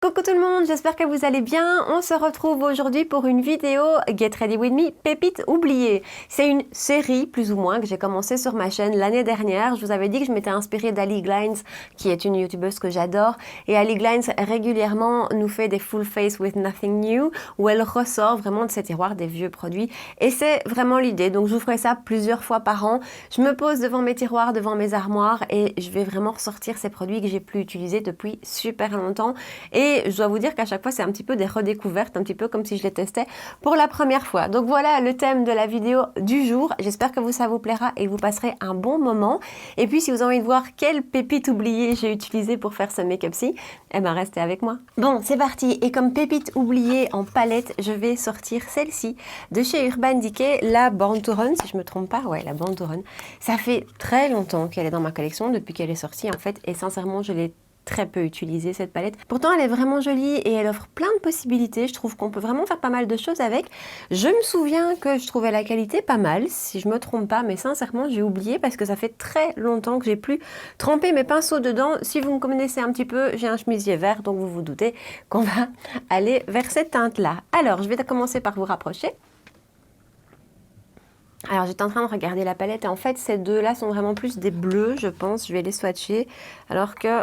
Coucou tout le monde, j'espère que vous allez bien. On se retrouve aujourd'hui pour une vidéo Get Ready With Me, pépites oubliées. C'est une série plus ou moins que j'ai commencé sur ma chaîne l'année dernière. Je vous avais dit que je m'étais inspirée d'Ali Glines, qui est une youtubeuse que j'adore. Et Ali Glines régulièrement nous fait des full face with nothing new, où elle ressort vraiment de ses tiroirs des vieux produits. Et c'est vraiment l'idée, donc je vous ferai ça plusieurs fois par an. Je me pose devant mes tiroirs, devant mes armoires et je vais vraiment ressortir ces produits que j'ai plus utilisés depuis super longtemps. Et je dois vous dire qu'à chaque fois, c'est un petit peu des redécouvertes, un petit peu comme si je les testais pour la première fois. Donc voilà le thème de la vidéo du jour. J'espère que ça vous plaira et que vous passerez un bon moment. Et puis, si vous avez envie de voir quelle pépite oubliée j'ai utilisée pour faire ce make-up-ci, eh ben restez avec moi. Bon, c'est parti. Et comme pépite oubliée en palette, je vais sortir celle-ci de chez Urban Decay, la Born to Run, si je me trompe pas. Ouais, la Born to Run. Ça fait très longtemps qu'elle est dans ma collection, depuis qu'elle est sortie en fait. Et sincèrement, je l'ai très peu utilisée cette palette. Pourtant, elle est vraiment jolie et elle offre plein de possibilités. Je trouve qu'on peut vraiment faire pas mal de choses avec. Je me souviens que je trouvais la qualité pas mal, si je me trompe pas, mais sincèrement, j'ai oublié parce que ça fait très longtemps que j'ai plus trempé mes pinceaux dedans. Si vous me connaissez un petit peu, j'ai un chemisier vert, donc vous vous doutez qu'on va aller vers cette teinte-là. Alors, je vais commencer par vous rapprocher. Alors j'étais en train de regarder la palette et en fait ces deux-là sont vraiment plus des bleus, je pense. Je vais les swatcher. Alors que,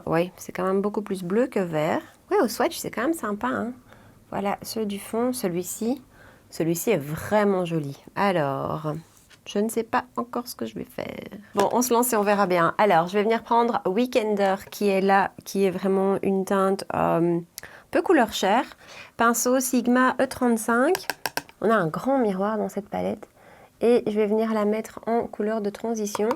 ouais, c'est quand même beaucoup plus bleu que vert. Ouais, au swatch c'est quand même sympa, hein. Voilà, ceux du fond, celui-ci. Celui-ci est vraiment joli. Alors, je ne sais pas encore ce que je vais faire. Bon, on se lance et on verra bien. Alors, je vais venir prendre Weekender qui est là, qui est vraiment une teinte peu couleur chair. Pinceau Sigma E35. On a un grand miroir dans cette palette. Et je vais venir la mettre en couleur de transition.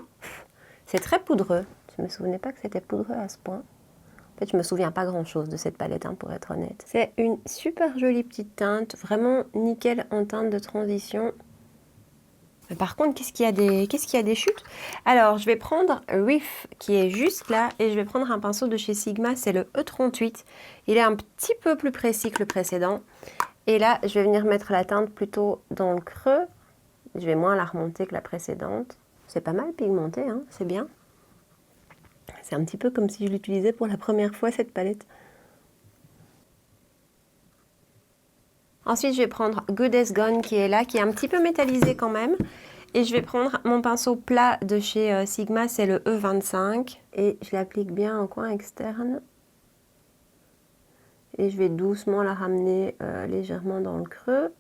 C'est très poudreux. Je ne me souvenais pas que c'était poudreux à ce point. En fait, je ne me souviens pas grand-chose de cette palette, hein, pour être honnête. C'est une super jolie petite teinte. Vraiment nickel en teinte de transition. Mais par contre, qu'est-ce qu'il y a des chutes? Alors, je vais prendre Reef qui est juste là. Et je vais prendre un pinceau de chez Sigma. C'est le E38. Il est un petit peu plus précis que le précédent. Et là, je vais venir mettre la teinte plutôt dans le creux. Je vais moins la remonter que la précédente. C'est pas mal pigmenté, hein, c'est bien. C'est un petit peu comme si je l'utilisais pour la première fois, cette palette. Ensuite, je vais prendre Good as Gone qui est là, qui est un petit peu métallisé quand même. Et je vais prendre mon pinceau plat de chez Sigma, c'est le E25. Et je l'applique bien en coin externe. Et je vais doucement la ramener légèrement dans le creux.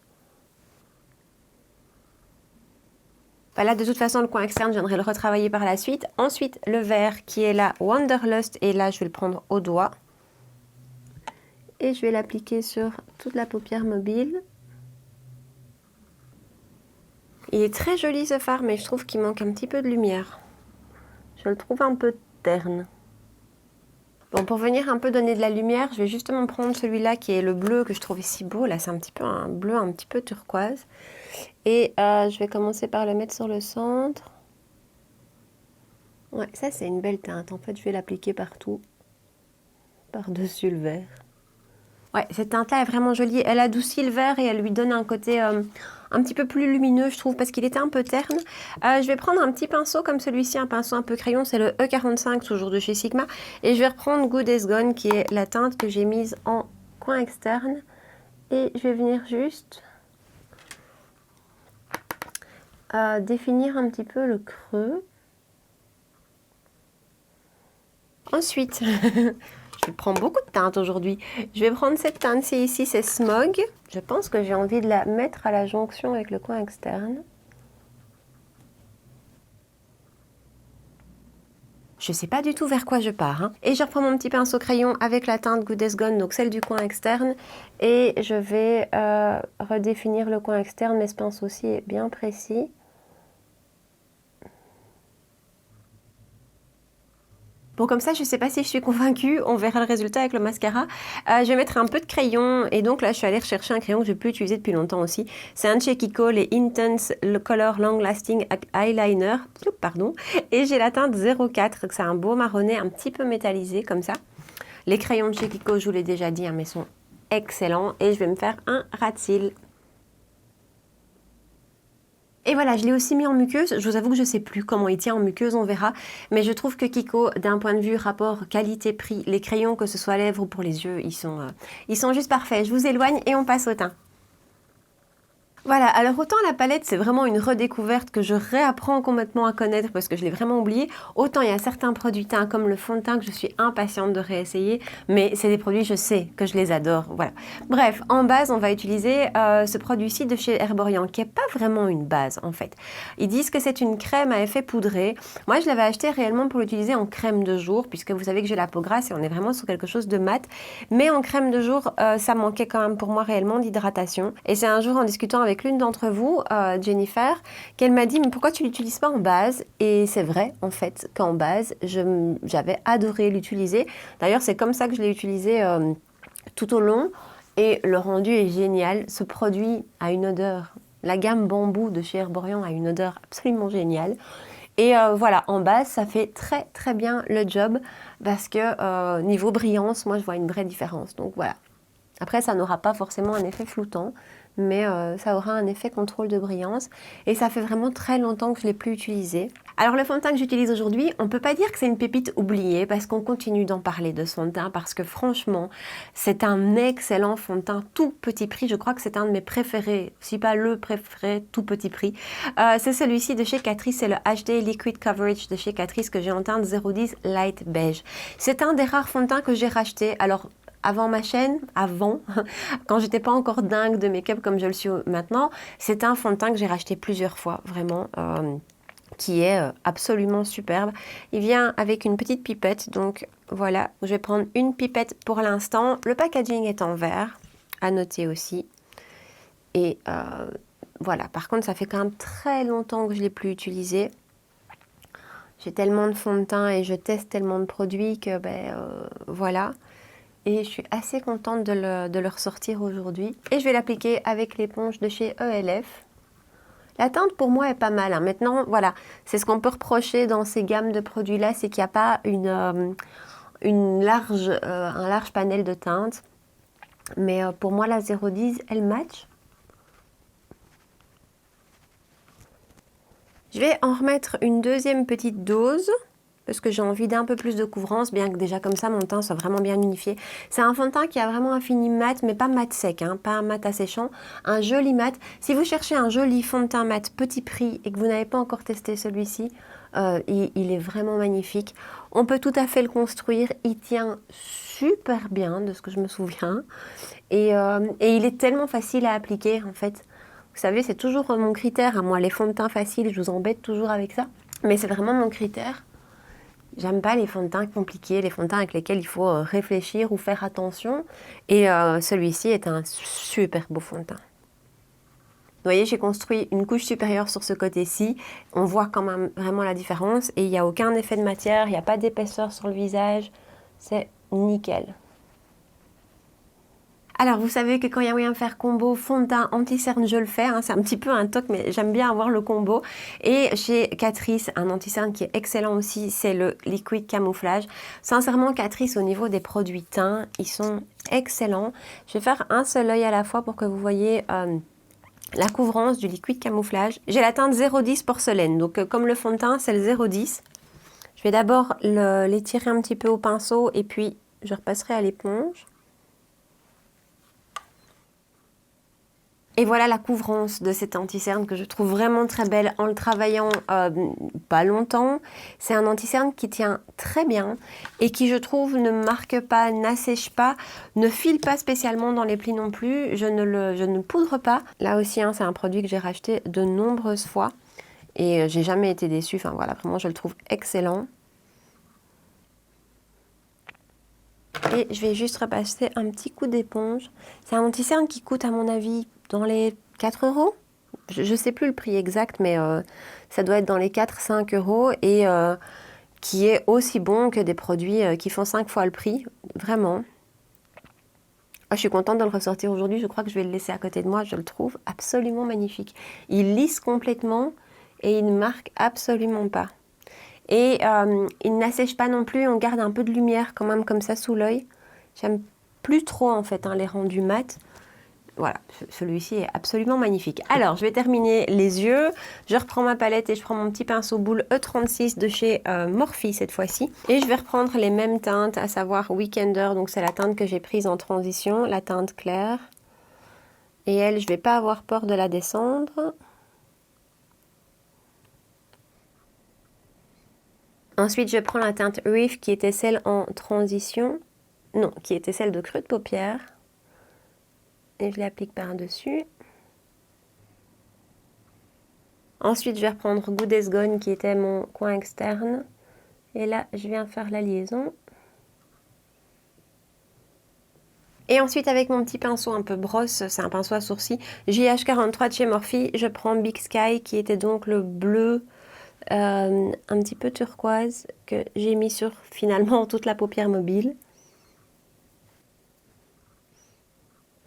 Là, de toute façon, le coin externe, je viendrai le retravailler par la suite. Ensuite, le vert qui est là, Wanderlust, et là, je vais le prendre au doigt. Et je vais l'appliquer sur toute la paupière mobile. Il est très joli ce fard, mais je trouve qu'il manque un petit peu de lumière. Je le trouve un peu terne. Bon, pour venir un peu donner de la lumière, je vais justement prendre celui-là qui est le bleu que je trouve ici beau. Là, c'est un petit peu un bleu un petit peu turquoise. Et je vais commencer par le mettre sur le centre. Ouais, ça c'est une belle teinte. En fait, je vais l'appliquer partout, par-dessus le vert. Ouais, cette teinte-là est vraiment jolie. Elle adoucit le vert et elle lui donne un côté un petit peu plus lumineux, je trouve, parce qu'il était un peu terne. Je vais prendre un petit pinceau comme celui-ci, un pinceau un peu crayon. C'est le E45, toujours de chez Sigma. Et je vais reprendre Good as Gone, qui est la teinte que j'ai mise en coin externe. Et je vais venir juste définir un petit peu le creux. Ensuite, je prends beaucoup de teintes aujourd'hui. Je vais prendre cette teinte-ci ici, c'est Smog. Je pense que j'ai envie de la mettre à la jonction avec le coin externe. Je ne sais pas du tout vers quoi je pars, hein. Et je reprends mon petit pinceau crayon avec la teinte Good as Gone, donc celle du coin externe. Et je vais redéfinir le coin externe, mais ce pinceau-ci est bien précis. Bon, comme ça, je ne sais pas si je suis convaincue. On verra le résultat avec le mascara. Je vais mettre un peu de crayon. Et donc là, je suis allée rechercher un crayon que je peux utiliser depuis longtemps aussi. C'est un de chez Kiko, les Intense Color Long Lasting Eyeliner. Pardon. Et j'ai la teinte 04. C'est un beau marronné, un petit peu métallisé comme ça. Les crayons de chez Kiko, je vous l'ai déjà dit, hein, mais sont excellents. Et je vais me faire un rat de cils. Et voilà, je l'ai aussi mis en muqueuse. Je vous avoue que je sais plus comment il tient en muqueuse, on verra. Mais je trouve que Kiko, d'un point de vue rapport qualité-prix, les crayons, que ce soit lèvres ou pour les yeux, ils sont juste parfaits. Je vous éloigne et on passe au teint. Voilà, alors autant la palette c'est vraiment une redécouverte que je réapprends complètement à connaître parce que je l'ai vraiment oublié, autant il y a certains produits teints comme le fond de teint que je suis impatiente de réessayer, mais c'est des produits je sais que je les adore, voilà. Bref, en base on va utiliser ce produit-ci de chez Herborian qui n'est pas vraiment une base en fait. Ils disent que c'est une crème à effet poudré, moi je l'avais acheté réellement pour l'utiliser en crème de jour puisque vous savez que j'ai la peau grasse et on est vraiment sur quelque chose de mat, mais en crème de jour ça manquait quand même pour moi réellement d'hydratation et c'est un jour en discutant avec l'une d'entre vous, Jennifer, qu'elle m'a dit mais pourquoi tu l'utilises pas en base? Et c'est vrai en fait qu'en base j'avais adoré l'utiliser. D'ailleurs c'est comme ça que je l'ai utilisé tout au long et le rendu est génial. Ce produit a une odeur, la gamme bambou de chez Herborian a une odeur absolument géniale. Et voilà, en base, ça fait très très bien le job parce que niveau brillance, moi je vois une vraie différence. Donc voilà. Après, ça n'aura pas forcément un effet floutant, mais ça aura un effet contrôle de brillance. Et ça fait vraiment très longtemps que je ne l'ai plus utilisé. Alors le fond de teint que j'utilise aujourd'hui, on ne peut pas dire que c'est une pépite oubliée parce qu'on continue d'en parler de ce fond de teint parce que franchement, c'est un excellent fond de teint tout petit prix. Je crois que c'est un de mes préférés, si pas le préféré tout petit prix. C'est celui-ci de chez Catrice, c'est le HD Liquid Coverage de chez Catrice que j'ai en teinte 010 Light Beige. C'est un des rares fonds de teint que j'ai racheté. Alors avant ma chaîne, quand j'étais pas encore dingue de make-up comme je le suis maintenant, c'est un fond de teint que j'ai racheté plusieurs fois, vraiment, qui est absolument superbe. Il vient avec une petite pipette, donc voilà, je vais prendre une pipette pour l'instant. Le packaging est en verre, à noter aussi. Et voilà, par contre, ça fait quand même très longtemps que je ne l'ai plus utilisé. J'ai tellement de fond de teint et je teste tellement de produits que, voilà. Et je suis assez contente de le ressortir aujourd'hui. Et je vais l'appliquer avec l'éponge de chez ELF. La teinte pour moi est pas mal. Hein. Maintenant, voilà, c'est ce qu'on peut reprocher dans ces gammes de produits-là, c'est qu'il n'y a pas un large panel de teintes. Mais pour moi, la 010, elle match. Je vais en remettre une deuxième petite dose. Parce que j'ai envie d'un peu plus de couvrance, bien que déjà comme ça mon teint soit vraiment bien unifié. C'est un fond de teint qui a vraiment un fini mat, mais pas mat sec, hein, pas un mat asséchant, un joli mat. Si vous cherchez un joli fond de teint mat petit prix et que vous n'avez pas encore testé celui-ci, il est vraiment magnifique. On peut tout à fait le construire, il tient super bien de ce que je me souviens. Et il est tellement facile à appliquer en fait. Vous savez, c'est toujours mon critère, hein. Moi les fonds de teint faciles, je vous embête toujours avec ça. Mais c'est vraiment mon critère. J'aime pas les fonds de teint compliqués, les fonds de teint avec lesquels il faut réfléchir ou faire attention. Et celui-ci est un super beau fond de teint. Vous voyez, j'ai construit une couche supérieure sur ce côté-ci. On voit quand même vraiment la différence. Et il n'y a aucun effet de matière, il n'y a pas d'épaisseur sur le visage. C'est nickel. Alors, vous savez que quand il y a moyen de faire combo fond de teint anti-cerne, je le fais. Hein, c'est un petit peu un toc, mais j'aime bien avoir le combo. Et chez Catrice, un anti-cerne qui est excellent aussi, c'est le Liquid Camouflage. Sincèrement, Catrice, au niveau des produits teints, ils sont excellents. Je vais faire un seul œil à la fois pour que vous voyez la couvrance du Liquid Camouflage. J'ai la teinte 010 porcelaine. Donc, comme le fond de teint, c'est le 010. Je vais d'abord l'étirer un petit peu au pinceau et puis je repasserai à l'éponge. Et voilà la couvrance de cet anti-cerne que je trouve vraiment très belle en le travaillant pas longtemps. C'est un anti-cerne qui tient très bien et qui je trouve ne marque pas, n'assèche pas, ne file pas spécialement dans les plis non plus. Je ne poudre pas. Là aussi, hein, c'est un produit que j'ai racheté de nombreuses fois et j'ai jamais été déçue. Enfin voilà, vraiment je le trouve excellent. Et je vais juste repasser un petit coup d'éponge. C'est un anti-cerne qui coûte à mon avis dans les 4 euros. Je ne sais plus le prix exact, mais ça doit être dans les 4-5 euros et qui est aussi bon que des produits qui font 5 fois le prix. Vraiment. Je suis contente de le ressortir aujourd'hui. Je crois que je vais le laisser à côté de moi. Je le trouve absolument magnifique. Il lisse complètement et il ne marque absolument pas. Et il n'assèche pas non plus, on garde un peu de lumière quand même comme ça sous l'œil. J'aime plus trop en fait hein, les rendus mat. Voilà, celui-ci est absolument magnifique. Alors, je vais terminer les yeux. Je reprends ma palette et je prends mon petit pinceau boule E36 de chez Morphe cette fois-ci. Et je vais reprendre les mêmes teintes, à savoir Weekender. Donc, c'est la teinte que j'ai prise en transition, la teinte claire. Et elle, je ne vais pas avoir peur de la descendre. Ensuite, je prends la teinte Reef qui était celle en transition. Non, qui était celle de creux de paupière. Et je l'applique par-dessus. Ensuite, je vais reprendre Good as Gone qui était mon coin externe. Et là, je viens faire la liaison. Et ensuite, avec mon petit pinceau un peu brosse, c'est un pinceau à sourcils, JH43 de chez Morphe, je prends Big Sky qui était donc le bleu un petit peu turquoise que j'ai mis sur finalement toute la paupière mobile.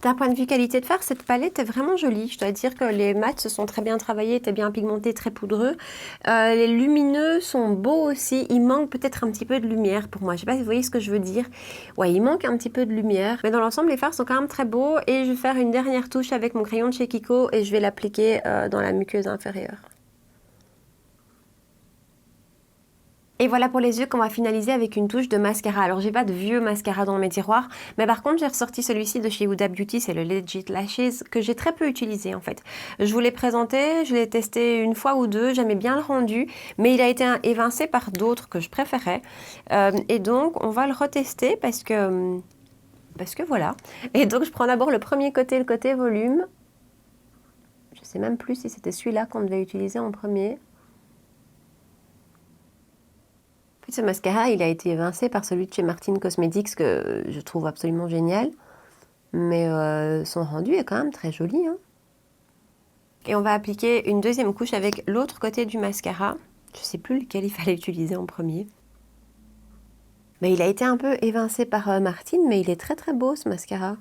D'un point de vue qualité de fard, cette palette est vraiment jolie. Je dois dire que les mats se sont très bien travaillés, étaient bien pigmentés, très poudreux. Les lumineux sont beaux aussi. Il manque peut-être un petit peu de lumière pour moi. Je ne sais pas si vous voyez ce que je veux dire. Ouais, il manque un petit peu de lumière. Mais dans l'ensemble, les fards sont quand même très beaux. Et je vais faire une dernière touche avec mon crayon de chez Kiko et je vais l'appliquer dans la muqueuse inférieure. Et voilà pour les yeux qu'on va finaliser avec une touche de mascara. Alors j'ai pas de vieux mascara dans mes tiroirs, mais par contre j'ai ressorti celui-ci de chez Huda Beauty, c'est le Legit Lashes, que j'ai très peu utilisé en fait. Je vous l'ai présenté, je l'ai testé une fois ou deux, j'aimais bien le rendu, mais il a été évincé par d'autres que je préférais. Et donc on va le retester parce que voilà. Et donc je prends d'abord le premier côté, le côté volume. Je sais même plus si c'était celui-là qu'on devait utiliser en premier. Ce mascara, il a été évincé par celui de chez Martin Cosmetics que je trouve absolument génial. Mais son rendu est quand même très joli. Hein. Et on va appliquer une deuxième couche avec l'autre côté du mascara. Je ne sais plus lequel il fallait utiliser en premier. Mais il a été un peu évincé par Martin, mais il est très très beau ce mascara.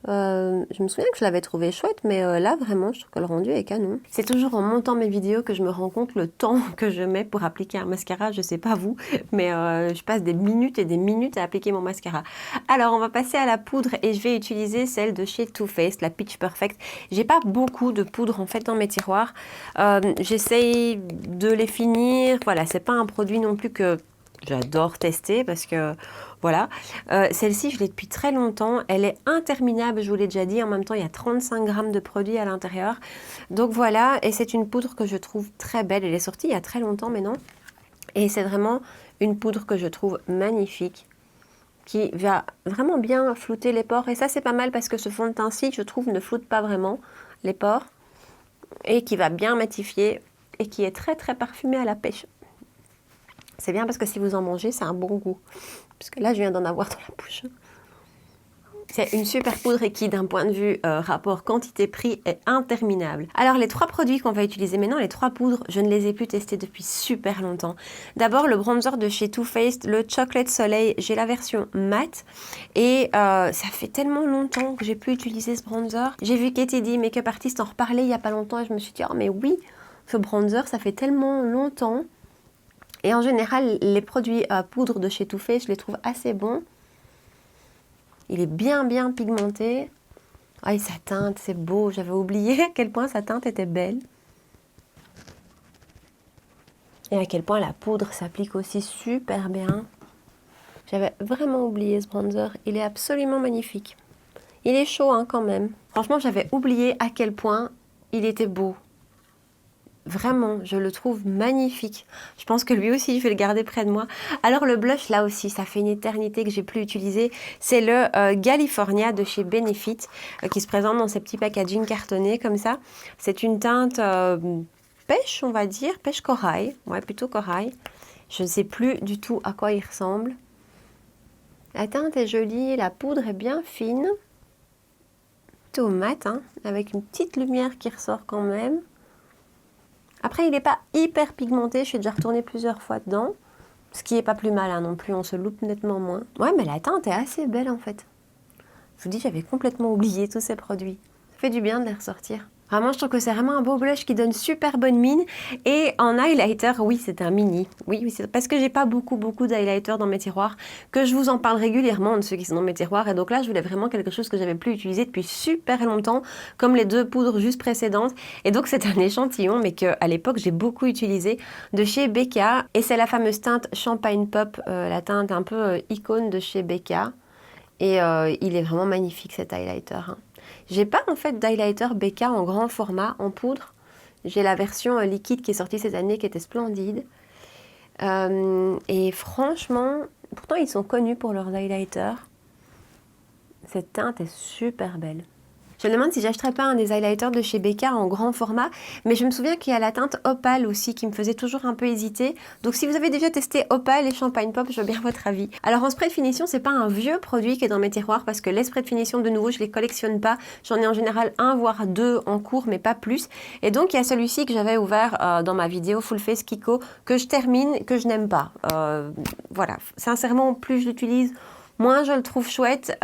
Je me souviens que je l'avais trouvé chouette, mais là vraiment je trouve que le rendu est canon. C'est toujours en montant mes vidéos que je me rends compte le temps que je mets pour appliquer un mascara. Je sais pas vous, mais je passe des minutes et des minutes à appliquer mon mascara. Alors on va passer à la poudre et je vais utiliser celle de chez Too Faced, la Pitch Perfect. J'ai pas beaucoup de poudre en fait dans mes tiroirs. J'essaye de les finir. Voilà, c'est pas un produit non plus que j'adore tester parce que voilà. Celle-ci, je l'ai depuis très longtemps. Elle est interminable, je vous l'ai déjà dit. En même temps, il y a 35 grammes de produit à l'intérieur. Donc voilà, et c'est une poudre que je trouve très belle. Elle est sortie il y a très longtemps maintenant. Et c'est vraiment une poudre que je trouve magnifique, qui va vraiment bien flouter les pores. Et ça, c'est pas mal parce que ce fond de teint-ci, je trouve, ne floute pas vraiment les pores. Et qui va bien matifier et qui est très très parfumé à la pêche. C'est bien parce que si vous en mangez, c'est un bon goût. Parce que là, je viens d'en avoir dans la bouche. C'est une super poudre et qui, d'un point de vue rapport quantité-prix, est interminable. Alors, les trois produits qu'on va utiliser maintenant, les trois poudres, je ne les ai plus testés depuis super longtemps. D'abord, le bronzer de chez Too Faced, le Chocolate Soleil. J'ai la version mat. Et ça fait tellement longtemps que j'ai pu utiliser ce bronzer. J'ai vu Katie D, Makeup Artist, en reparler il n'y a pas longtemps. Et je me suis dit, oh mais oui, ce bronzer, ça fait tellement longtemps. Et en général, les produits à poudre de chez Too Faced, je les trouve assez bons. Il est bien pigmenté. Ah, et sa teinte, c'est beau. J'avais oublié à quel point sa teinte était belle. Et à quel point la poudre s'applique aussi super bien. J'avais vraiment oublié ce bronzer. Il est absolument magnifique. Il est chaud hein, quand même. Franchement, j'avais oublié à quel point il était beau. Vraiment, je le trouve magnifique. Je pense que lui aussi, je vais le garder près de moi. Alors le blush, là aussi, ça fait une éternité que j'ai plus utilisé. C'est le California de chez Benefit qui se présente dans ces petits packaging cartonnés comme ça. C'est une teinte pêche, on va dire, pêche corail. Ouais, plutôt corail. Je ne sais plus du tout à quoi il ressemble. La teinte est jolie, la poudre est bien fine. Plutôt mat, hein, avec une petite lumière qui ressort quand même. Après, il n'est pas hyper pigmenté, je suis déjà retournée plusieurs fois dedans. Ce qui n'est pas plus mal hein, non plus, on se loupe nettement moins. Ouais, mais la teinte est assez belle en fait. Je vous dis, j'avais complètement oublié tous ces produits. Ça fait du bien de les ressortir. Vraiment, je trouve que c'est vraiment un beau blush qui donne super bonne mine. Et en highlighter, oui, c'est un mini. Oui, c'est parce que j'ai pas beaucoup d'highlighter dans mes tiroirs que je vous en parle régulièrement de ceux qui sont dans mes tiroirs. Et donc là, je voulais vraiment quelque chose que j'avais plus utilisé depuis super longtemps, comme les 2 poudres juste précédentes. Et donc, c'est un échantillon, mais que à l'époque, j'ai beaucoup utilisé de chez Becca. Et c'est la fameuse teinte Champagne Pop, la teinte un peu icône de chez Becca. Et il est vraiment magnifique cet highlighter, hein. J'ai pas en fait d'highlighter Becca en grand format, en poudre. J'ai la version liquide qui est sortie cette année qui était splendide. Et franchement, pourtant ils sont connus pour leurs highlighters. Cette teinte est super belle. Je me demande si j'achèterais pas un des highlighters de chez Becca en grand format, mais je me souviens qu'il y a la teinte Opale aussi qui me faisait toujours un peu hésiter. Donc si vous avez déjà testé Opale et Champagne Pop, je veux bien votre avis. Alors en spray de finition, c'est pas un vieux produit qui est dans mes tiroirs parce que les sprays de finition, de nouveau, je les collectionne pas. J'en ai en général 1 voire 2 en cours, mais pas plus. Et donc il y a celui-ci que j'avais ouvert dans ma vidéo Full Face Kiko, que je termine, que je n'aime pas. Voilà, sincèrement, plus je l'utilise, moins je le trouve chouette.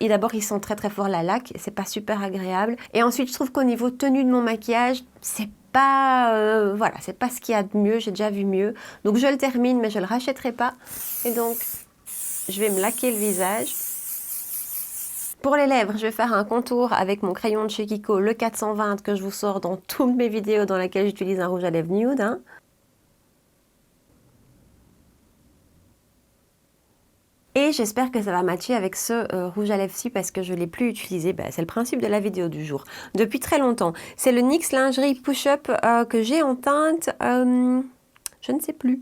Et d'abord, il sent très très fort la laque, c'est pas super agréable. Et ensuite, je trouve qu'au niveau tenue de mon maquillage, c'est pas, voilà, c'est pas ce qu'il y a de mieux, j'ai déjà vu mieux. Donc je le termine, mais je le rachèterai pas. Et donc, je vais me laquer le visage. Pour les lèvres, je vais faire un contour avec mon crayon de chez Kiko, le 420 que je vous sors dans toutes mes vidéos dans lesquelles j'utilise un rouge à lèvres nude, hein. Et j'espère que ça va matcher avec ce rouge à lèvres-ci parce que je ne l'ai plus utilisé. Bah, c'est le principe de la vidéo du jour. Depuis très longtemps. C'est le NYX Lingerie Push-Up que j'ai en teinte... je ne sais plus.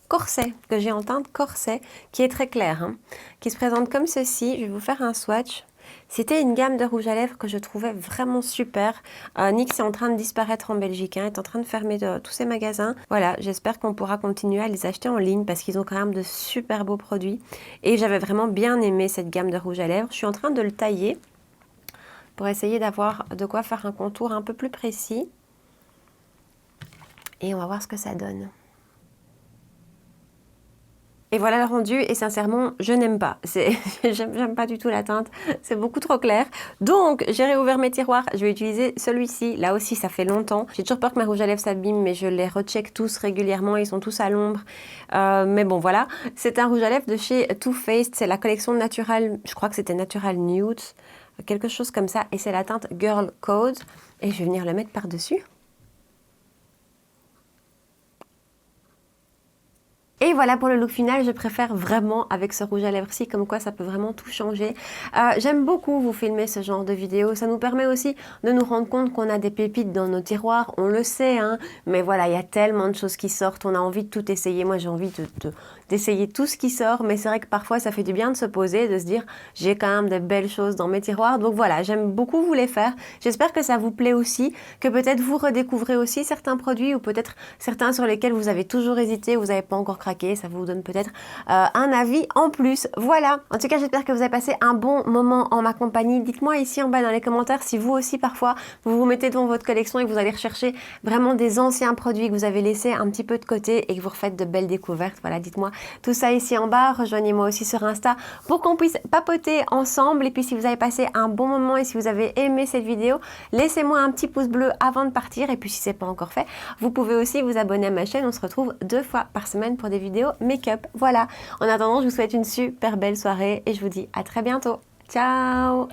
Corset, que j'ai en teinte corset, qui est très clair, hein, qui se présente comme ceci. Je vais vous faire un swatch. C'était une gamme de rouge à lèvres que je trouvais vraiment super. NYX est en train de disparaître en Belgique, hein, est en train de fermer tous ses magasins. Voilà, j'espère qu'on pourra continuer à les acheter en ligne parce qu'ils ont quand même de super beaux produits. Et j'avais vraiment bien aimé cette gamme de rouge à lèvres. Je suis en train de le tailler pour essayer d'avoir de quoi faire un contour un peu plus précis. Et on va voir ce que ça donne. Et voilà le rendu, et sincèrement, je n'aime pas. J'aime pas du tout la teinte, c'est beaucoup trop clair. Donc, j'ai réouvert mes tiroirs, je vais utiliser celui-ci. Là aussi, ça fait longtemps. J'ai toujours peur que mes rouges à lèvres s'abîment, mais je les recheck tous régulièrement, ils sont tous à l'ombre. Mais bon, voilà. C'est un rouge à lèvres de chez Too Faced, c'est la collection Natural, je crois que c'était Natural Nude, quelque chose comme ça. Et c'est la teinte Girl Code, et je vais venir le mettre par-dessus. Et voilà pour le look final, je préfère vraiment avec ce rouge à lèvres-ci, comme quoi ça peut vraiment tout changer. J'aime beaucoup vous filmer ce genre de vidéos, ça nous permet aussi de nous rendre compte qu'on a des pépites dans nos tiroirs, on le sait, hein, mais voilà, il y a tellement de choses qui sortent, on a envie de tout essayer. Moi j'ai envie d'essayer tout ce qui sort, mais c'est vrai que parfois ça fait du bien de se poser, de se dire j'ai quand même de belles choses dans mes tiroirs, donc voilà, j'aime beaucoup vous les faire. J'espère que ça vous plaît aussi, que peut-être vous redécouvrez aussi certains produits ou peut-être certains sur lesquels vous avez toujours hésité, vous n'avez pas encore craqué, ça vous donne peut-être un avis en plus. Voilà, en tout cas j'espère que vous avez passé un bon moment en ma compagnie. Dites-moi ici en bas dans les commentaires si vous aussi parfois vous vous mettez devant votre collection et que vous allez rechercher vraiment des anciens produits que vous avez laissés un petit peu de côté et que vous refaites de belles découvertes. Voilà, dites-moi tout ça ici en bas, rejoignez-moi aussi sur Insta pour qu'on puisse papoter ensemble. Et puis si vous avez passé un bon moment et si vous avez aimé cette vidéo, laissez-moi un petit pouce bleu avant de partir. Et puis si ce n'est pas encore fait, vous pouvez aussi vous abonner à ma chaîne. On se retrouve 2 fois par semaine pour des vidéos make-up. Voilà, en attendant, je vous souhaite une super belle soirée et je vous dis à très bientôt. Ciao!